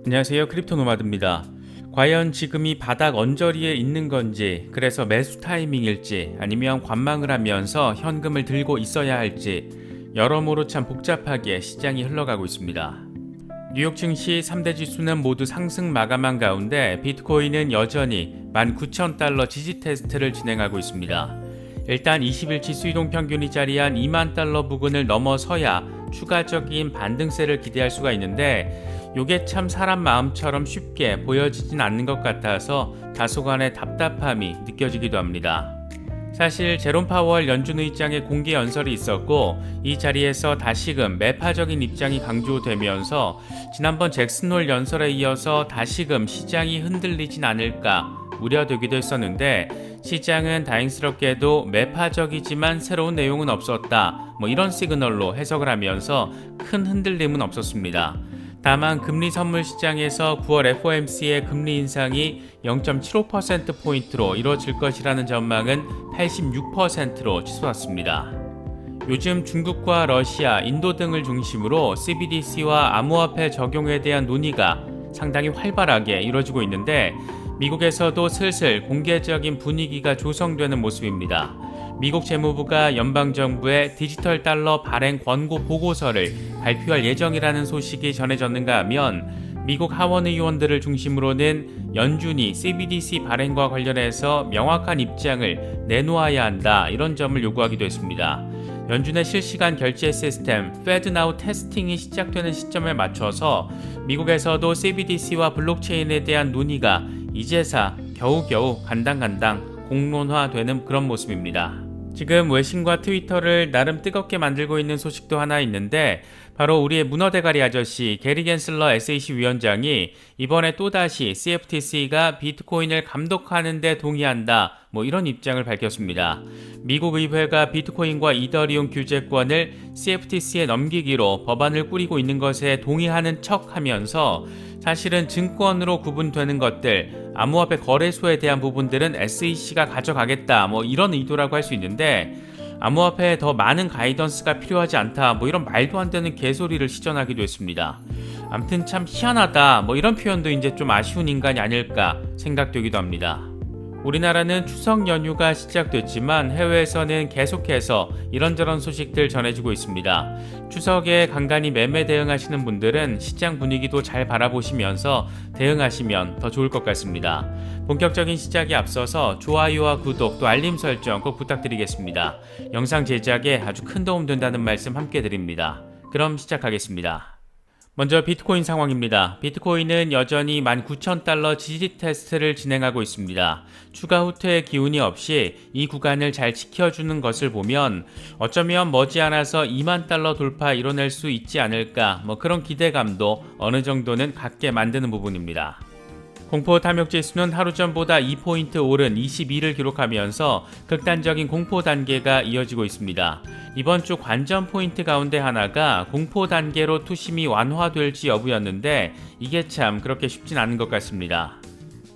안녕하세요, 크립토노마드입니다. 과연 지금이 바닥 언저리에 있는 건지, 그래서 매수 타이밍일지, 아니면 관망을 하면서 현금을 들고 있어야 할지 여러모로 참 복잡하게 시장이 흘러가고 있습니다. 뉴욕 증시 3대 지수는 모두 상승 마감한 가운데 비트코인은 여전히 19,000달러 지지 테스트를 진행하고 있습니다. 일단 20일치 수이동 평균이 자리한 2만 달러 부근을 넘어서야 추가적인 반등세를 기대할 수가 있는데, 요게 참 사람 마음처럼 쉽게 보여지진 않는 것 같아서 다소간의 답답함이 느껴지기도 합니다. 사실 제롬 파월 연준 의장의 공개 연설이 있었고, 이 자리에서 다시금 매파적인 입장이 강조되면서 지난번 잭슨 홀 연설에 이어서 다시금 시장이 흔들리진 않을까 우려되기도 했었는데, 시장은 다행스럽게도 매파적이지만 새로운 내용은 없었다, 이런 시그널로 해석을 하면서 큰 흔들림은 없었습니다. 다만 금리 선물 시장에서 9월 FOMC의 금리 인상이 0.75%포인트로 이루어질 것이라는 전망은 86%로 치솟았습니다. 요즘 중국과 러시아, 인도 등을 중심으로 CBDC와 암호화폐 적용에 대한 논의가 상당히 활발하게 이루어지고 있는데, 미국에서도 슬슬 공개적인 분위기가 조성되는 모습입니다. 미국 재무부가 연방정부의 디지털 달러 발행 권고 보고서를 발표할 예정이라는 소식이 전해졌는가 하면, 미국 하원 의원들을 중심으로는 연준이 CBDC 발행과 관련해서 명확한 입장을 내놓아야 한다, 이런 점을 요구하기도 했습니다. 연준의 실시간 결제 시스템 FedNow 테스팅이 시작되는 시점에 맞춰서 미국에서도 CBDC와 블록체인에 대한 논의가 이제서 겨우겨우 간당간당 공론화되는 그런 모습입니다. 지금 외신과 트위터를 나름 뜨겁게 만들고 있는 소식도 하나 있는데, 바로 우리의 문어대가리 아저씨 게리 겐슬러 SEC 위원장이 이번에 또다시 CFTC가 비트코인을 감독하는 데 동의한다, 이런 입장을 밝혔습니다. 미국 의회가 비트코인과 이더리움 규제권을 CFTC에 넘기기로 법안을 꾸리고 있는 것에 동의하는 척 하면서, 사실은 증권으로 구분되는 것들, 암호화폐 거래소에 대한 부분들은 SEC가 가져가겠다, 이런 의도라고 할 수 있는데, 암호화폐에 더 많은 가이던스가 필요하지 않다, 이런 말도 안 되는 개소리를 시전하기도 했습니다. 암튼 참 희한하다, 이런 표현도 이제 좀 아쉬운 인간이 아닐까 생각되기도 합니다. 우리나라는 추석 연휴가 시작됐지만 해외에서는 계속해서 이런저런 소식들 전해지고 있습니다. 추석에 간간히 매매 대응하시는 분들은 시장 분위기도 잘 바라보시면서 대응하시면 더 좋을 것 같습니다. 본격적인 시작에 앞서서 좋아요와 구독 또 알림 설정 꼭 부탁드리겠습니다. 영상 제작에 아주 큰 도움 된다는 말씀 함께 드립니다. 그럼 시작하겠습니다. 먼저 비트코인 상황입니다. 비트코인은 여전히 19,000달러 지지 테스트를 진행하고 있습니다. 추가 후퇴의 기운이 없이 이 구간을 잘 지켜주는 것을 보면 어쩌면 머지않아서 2만 달러 돌파 이뤄낼 수 있지 않을까, 그런 기대감도 어느 정도는 갖게 만드는 부분입니다. 공포 탐욕 지수는 하루 전보다 2포인트 오른 22를 기록하면서 극단적인 공포 단계가 이어지고 있습니다. 이번 주 관전 포인트 가운데 하나가 공포 단계로 투심이 완화될지 여부였는데, 이게 참 그렇게 쉽진 않은 것 같습니다.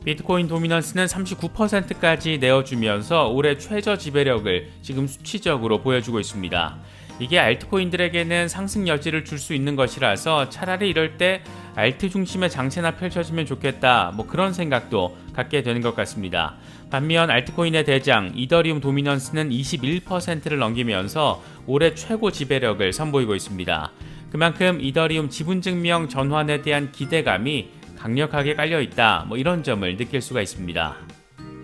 비트코인 도미넌스는 39%까지 내어주면서 올해 최저 지배력을 지금 수치적으로 보여주고 있습니다. 이게 알트코인들에게는 상승 여지를 줄 수 있는 것이라서 차라리 이럴 때 알트 중심의 장세나 펼쳐지면 좋겠다, 그런 생각도 갖게 되는 것 같습니다. 반면 알트코인의 대장 이더리움 도미넌스는 21%를 넘기면서 올해 최고 지배력을 선보이고 있습니다. 그만큼 이더리움 지분증명 전환에 대한 기대감이 강력하게 깔려있다, 이런 점을 느낄 수가 있습니다.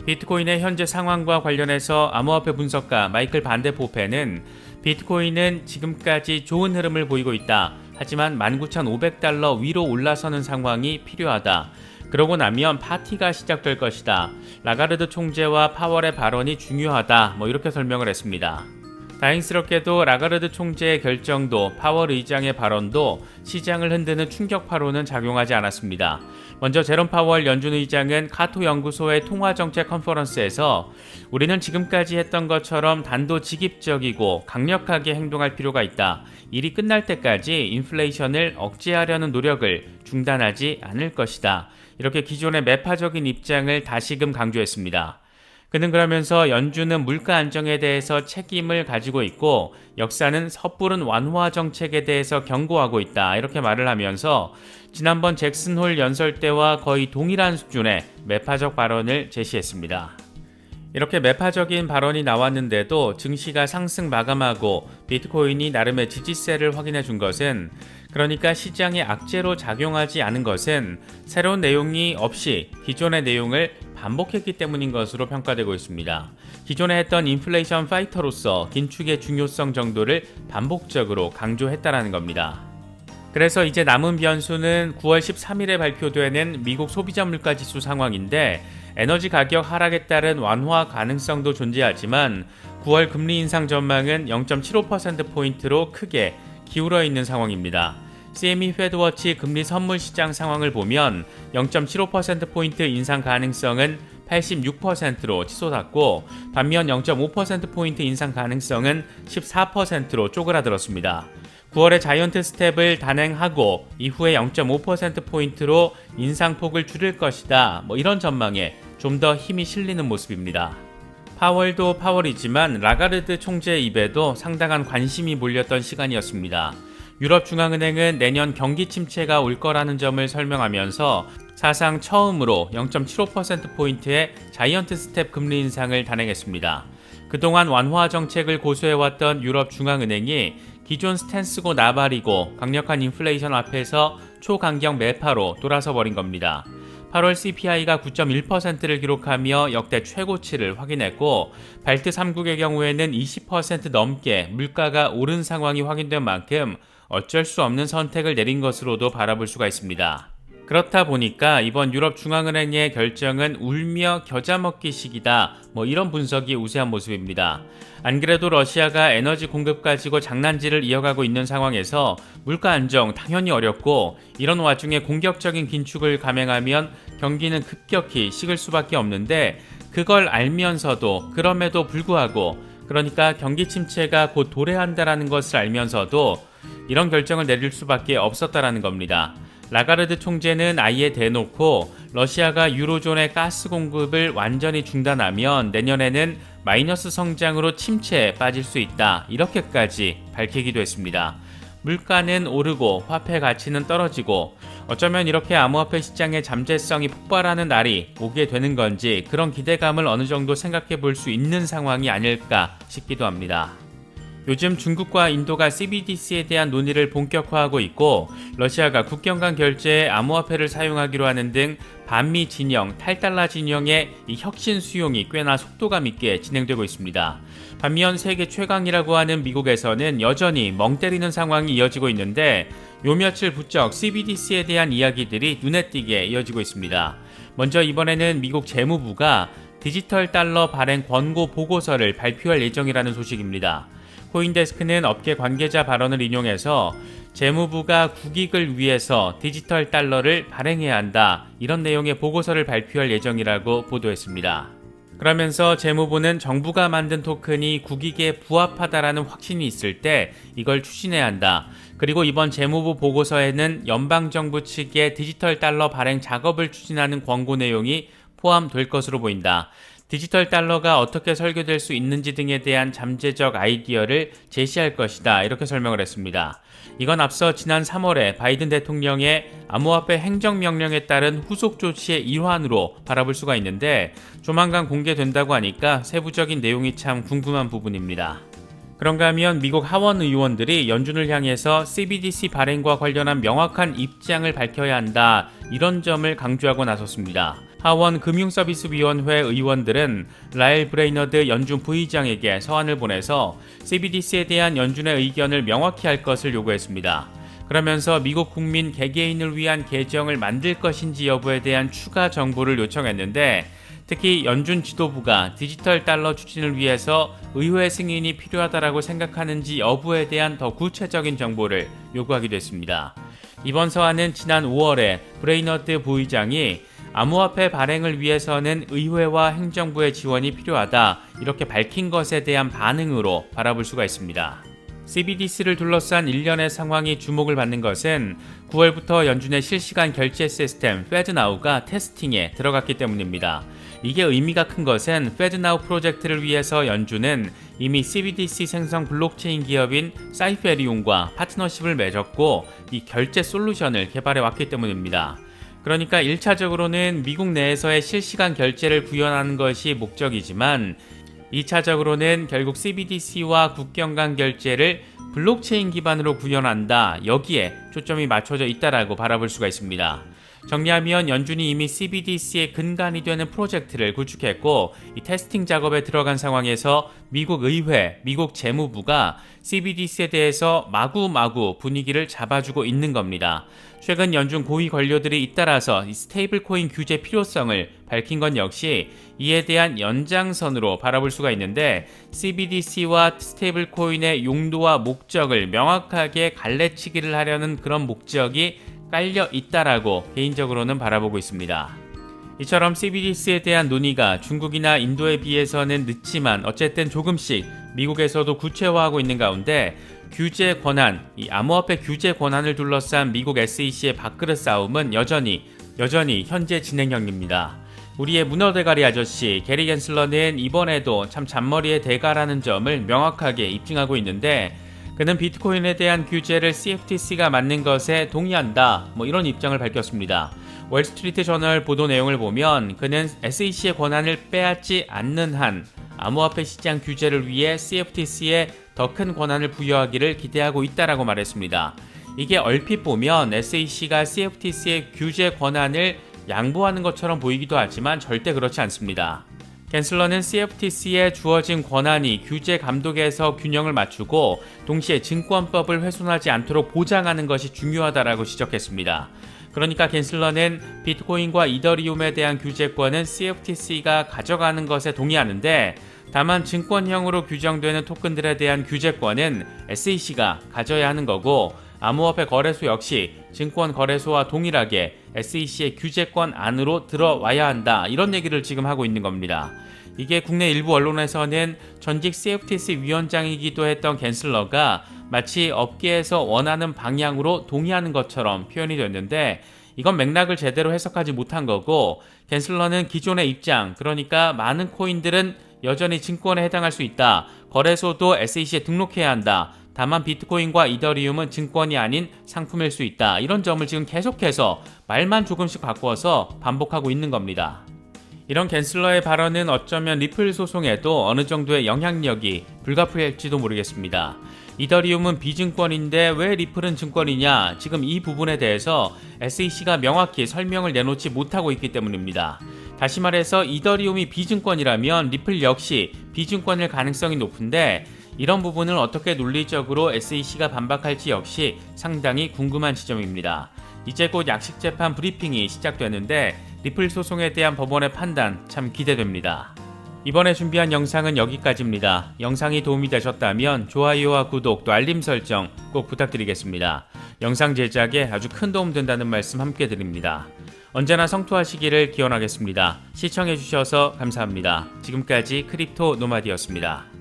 비트코인의 현재 상황과 관련해서 암호화폐 분석가 마이클 반데포페는 비트코인은 지금까지 좋은 흐름을 보이고 있다. 하지만 19,500달러 위로 올라서는 상황이 필요하다. 그러고 나면 파티가 시작될 것이다. 라가르드 총재와 파월의 발언이 중요하다. 이렇게 설명을 했습니다. 다행스럽게도 라가르드 총재의 결정도 파월 의장의 발언도 시장을 흔드는 충격파로는 작용하지 않았습니다. 먼저 제롬 파월 연준 의장은 카토 연구소의 통화정책 컨퍼런스에서 우리는 지금까지 했던 것처럼 단도직입적이고 강력하게 행동할 필요가 있다. 일이 끝날 때까지 인플레이션을 억제하려는 노력을 중단하지 않을 것이다. 이렇게 기존의 매파적인 입장을 다시금 강조했습니다. 그는 그러면서 연준은 물가 안정에 대해서 책임을 가지고 있고 역사는 섣부른 완화 정책에 대해서 경고하고 있다. 이렇게 말을 하면서 지난번 잭슨홀 연설 때와 거의 동일한 수준의 매파적 발언을 제시했습니다. 이렇게 매파적인 발언이 나왔는데도 증시가 상승 마감하고 비트코인이 나름의 지지세를 확인해 준 것은, 그러니까 시장의 악재로 작용하지 않은 것은 새로운 내용이 없이 기존의 내용을 반복했기 때문인 것으로 평가되고 있습니다. 기존에 했던 인플레이션 파이터로서 긴축의 중요성 정도를 반복적으로 강조했다라는 겁니다. 그래서 이제 남은 변수는 9월 13일에 발표되는 미국 소비자 물가지수 상황인데, 에너지 가격 하락에 따른 완화 가능성도 존재하지만 9월 금리 인상 전망은 0.75%포인트로 크게 기울어 있는 상황입니다. CME 페드워치 금리 선물 시장 상황을 보면 0.75%포인트 인상 가능성은 86%로 치솟았고, 반면 0.5%포인트 인상 가능성은 14%로 쪼그라들었습니다. 9월에 자이언트 스텝을 단행하고 이후에 0.5%포인트로 인상폭을 줄일 것이다. 이런 전망에 좀 더 힘이 실리는 모습입니다. 파월도 파월이지만 라가르드 총재 입에도 상당한 관심이 몰렸던 시간이었습니다. 유럽중앙은행은 내년 경기 침체가 올 거라는 점을 설명하면서 사상 처음으로 0.75%포인트의 자이언트 스텝 금리 인상을 단행했습니다. 그동안 완화 정책을 고수해왔던 유럽중앙은행이 기존 스탠스고 나발이고 강력한 인플레이션 앞에서 초강경 매파로 돌아서 버린 겁니다. 8월 CPI가 9.1%를 기록하며 역대 최고치를 확인했고, 발트 3국의 경우에는 20% 넘게 물가가 오른 상황이 확인된 만큼 어쩔 수 없는 선택을 내린 것으로도 바라볼 수가 있습니다. 그렇다 보니까 이번 유럽중앙은행의 결정은 울며 겨자 먹기식이다, 이런 분석이 우세한 모습입니다. 안 그래도 러시아가 에너지 공급 가지고 장난질을 이어가고 있는 상황에서 물가 안정 당연히 어렵고, 이런 와중에 공격적인 긴축을 감행하면 경기는 급격히 식을 수밖에 없는데, 그걸 알면서도, 그럼에도 불구하고, 그러니까 경기 침체가 곧 도래한다라는 것을 알면서도 이런 결정을 내릴 수밖에 없었다라는 겁니다. 라가르드 총재는 아예 대놓고 러시아가 유로존의 가스 공급을 완전히 중단하면 내년에는 마이너스 성장으로 침체에 빠질 수 있다, 이렇게까지 밝히기도 했습니다. 물가는 오르고 화폐 가치는 떨어지고 어쩌면 이렇게 암호화폐 시장의 잠재성이 폭발하는 날이 오게 되는 건지, 그런 기대감을 어느 정도 생각해 볼 수 있는 상황이 아닐까 싶기도 합니다. 요즘 중국과 인도가 CBDC에 대한 논의를 본격화하고 있고, 러시아가 국경 간 결제에 암호화폐를 사용하기로 하는 등 반미 진영, 탈달러 진영의 이 혁신 수용이 꽤나 속도감 있게 진행되고 있습니다. 반면 세계 최강이라고 하는 미국에서는 여전히 멍 때리는 상황이 이어지고 있는데, 요 며칠 부쩍 CBDC에 대한 이야기들이 눈에 띄게 이어지고 있습니다. 먼저 이번에는 미국 재무부가 디지털 달러 발행 권고 보고서를 발표할 예정이라는 소식입니다. 코인데스크는 업계 관계자 발언을 인용해서 재무부가 국익을 위해서 디지털 달러를 발행해야 한다, 이런 내용의 보고서를 발표할 예정이라고 보도했습니다. 그러면서 재무부는 정부가 만든 토큰이 국익에 부합하다라는 확신이 있을 때 이걸 추진해야 한다. 그리고 이번 재무부 보고서에는 연방정부 측의 디지털 달러 발행 작업을 추진하는 권고 내용이 포함될 것으로 보인다. 디지털 달러가 어떻게 설계될 수 있는지 등에 대한 잠재적 아이디어를 제시할 것이다, 이렇게 설명을 했습니다. 이건 앞서 지난 3월에 바이든 대통령의 암호화폐 행정명령에 따른 후속 조치의 일환으로 바라볼 수가 있는데, 조만간 공개된다고 하니까 세부적인 내용이 참 궁금한 부분입니다. 그런가 하면 미국 하원 의원들이 연준을 향해서 CBDC 발행과 관련한 명확한 입장을 밝혀야 한다, 이런 점을 강조하고 나섰습니다. 하원 금융서비스위원회 의원들은 라일 브레이너드 연준 부의장에게 서한을 보내서 CBDC에 대한 연준의 의견을 명확히 할 것을 요구했습니다. 그러면서 미국 국민 개개인을 위한 계정을 만들 것인지 여부에 대한 추가 정보를 요청했는데, 특히 연준 지도부가 디지털 달러 추진을 위해서 의회 승인이 필요하다고 생각하는지 여부에 대한 더 구체적인 정보를 요구하기도 했습니다. 이번 서한은 지난 5월에 브레이너드 부의장이 암호화폐 발행을 위해서는 의회와 행정부의 지원이 필요하다, 이렇게 밝힌 것에 대한 반응으로 바라볼 수가 있습니다. CBDC를 둘러싼 일련의 상황이 주목을 받는 것은 9월부터 연준의 실시간 결제 시스템 FedNow가 테스팅에 들어갔기 때문입니다. 이게 의미가 큰 것은 FedNow 프로젝트를 위해서 연준은 이미 CBDC 생성 블록체인 기업인 사이페리온과 파트너십을 맺었고 이 결제 솔루션을 개발해 왔기 때문입니다. 그러니까 1차적으로는 미국 내에서의 실시간 결제를 구현하는 것이 목적이지만 2차적으로는 결국 CBDC와 국경 간 결제를 블록체인 기반으로 구현한다. 여기에 초점이 맞춰져 있다라고 바라볼 수가 있습니다. 정리하면 연준이 이미 CBDC의 근간이 되는 프로젝트를 구축했고 이 테스팅 작업에 들어간 상황에서 미국 의회, 미국 재무부가 CBDC에 대해서 마구마구 분위기를 잡아주고 있는 겁니다. 최근 연준 고위 관료들이 잇따라서 이 스테이블 코인 규제 필요성을 밝힌 건 역시 이에 대한 연장선으로 바라볼 수가 있는데 CBDC와 스테이블 코인의 용도와 목적을 명확하게 갈래치기를 하려는 그런 목적이 깔려 있다라고 개인적으로는 바라보고 있습니다. 이처럼 CBDC에 대한 논의가 중국이나 인도에 비해서는 늦지만 어쨌든 조금씩 미국에서도 구체화하고 있는 가운데 규제 권한, 이 암호화폐 규제 권한을 둘러싼 미국 SEC의 밥그릇 싸움은 여전히 현재 진행형입니다. 우리의 문어대가리 아저씨 게리 갠슬러는 이번에도 참 잔머리의 대가라는 점을 명확하게 입증하고 있는데 그는 비트코인에 대한 규제를 CFTC가 맞는 것에 동의한다. 이런 입장을 밝혔습니다. 월스트리트 저널 보도 내용을 보면 그는 SEC의 권한을 빼앗지 않는 한 암호화폐 시장 규제를 위해 CFTC에 더 큰 권한을 부여하기를 기대하고 있다라고 말했습니다. 이게 얼핏 보면 SEC가 CFTC의 규제 권한을 양보하는 것처럼 보이기도 하지만 절대 그렇지 않습니다. 갠슬러는 CFTC에 주어진 권한이 규제 감독에서 균형을 맞추고 동시에 증권법을 훼손하지 않도록 보장하는 것이 중요하다라고 지적했습니다. 그러니까 갠슬러는 비트코인과 이더리움에 대한 규제권은 CFTC가 가져가는 것에 동의하는데 다만 증권형으로 규정되는 토큰들에 대한 규제권은 SEC가 가져야 하는 거고 암호화폐 거래소 역시 증권거래소와 동일하게 SEC의 규제권 안으로 들어와야 한다. 이런 얘기를 지금 하고 있는 겁니다. 이게 국내 일부 언론에서는 전직 CFTC 위원장이기도 했던 갠슬러가 마치 업계에서 원하는 방향으로 동의하는 것처럼 표현이 됐는데 이건 맥락을 제대로 해석하지 못한 거고 갠슬러는 기존의 입장, 그러니까 많은 코인들은 여전히 증권에 해당할 수 있다. 거래소도 SEC에 등록해야 한다. 다만 비트코인과 이더리움은 증권이 아닌 상품일 수 있다. 이런 점을 지금 계속해서 말만 조금씩 바꾸어서 반복하고 있는 겁니다. 이런 갠슬러의 발언은 어쩌면 리플 소송에도 어느 정도의 영향력이 불가피할지도 모르겠습니다. 이더리움은 비증권인데 왜 리플은 증권이냐? 지금 이 부분에 대해서 SEC가 명확히 설명을 내놓지 못하고 있기 때문입니다. 다시 말해서 이더리움이 비증권이라면 리플 역시 비증권일 가능성이 높은데 이런 부분을 어떻게 논리적으로 SEC가 반박할지 역시 상당히 궁금한 지점입니다. 이제 곧 약식재판 브리핑이 시작되는데 리플 소송에 대한 법원의 판단 참 기대됩니다. 이번에 준비한 영상은 여기까지입니다. 영상이 도움이 되셨다면 좋아요와 구독 또 알림 설정 꼭 부탁드리겠습니다. 영상 제작에 아주 큰 도움 된다는 말씀 함께 드립니다. 언제나 성투하시기를 기원하겠습니다. 시청해주셔서 감사합니다. 지금까지 크립토 노마디였습니다.